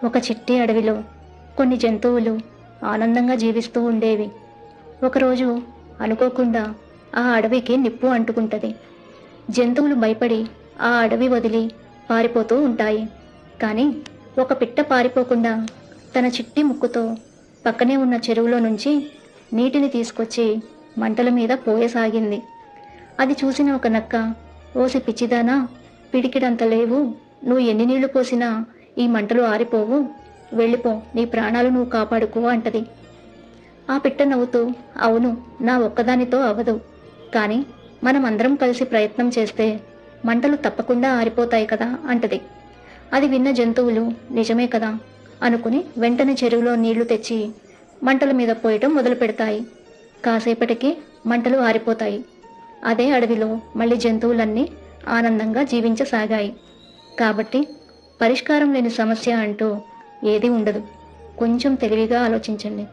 ఒక చిట్టి అడవిలో కొన్ని జంతువులు ఆనందంగా జీవిస్తూ ఉండేవి. ఒకరోజు అనుకోకుండా ఆ అడవికి నిప్పు అంటుకుంటది. జంతువులు భయపడి ఆ అడవి వదిలి పారిపోతూ ఉంటాయి. కానీ ఒక పిట్ట పారిపోకుండా తన చిట్టి ముక్కుతో పక్కనే ఉన్న చెరువులో నుంచి నీటిని తీసుకొచ్చి మంటల మీద పోయసాగింది. అది చూసిన ఒక నక్క, ఓసి పిచ్చిదానా, పిడికిడంత లేవు, నువ్వు ఎన్ని నీళ్లు పోసినా ఈ మంటలు ఆరిపోవు, వెళ్ళిపో, నీ ప్రాణాలు నువ్వు కాపాడుకో అంటది. ఆ పిట్ట నవ్వుతూ, అవును, నా ఒక్కదానితో అవ్వదు, కానీ మనం అందరం కలిసి ప్రయత్నం చేస్తే మంటలు తప్పకుండా ఆరిపోతాయి కదా అంటది. అది విన్న జంతువులు నిజమే కదా అనుకుని వెంటనే చెరువులో నీళ్లు తెచ్చి మంటల మీద పోయటం మొదలు పెడతాయి. కాసేపటికి మంటలు ఆరిపోతాయి. అదే అడవిలో మళ్ళీ జంతువులన్నీ ఆనందంగా జీవించసాగాయి. కాబట్టి పరిష్కారం లేని సమస్య అంటూ ఏదీ ఉండదు. కొంచెం తెలివిగా ఆలోచించండి.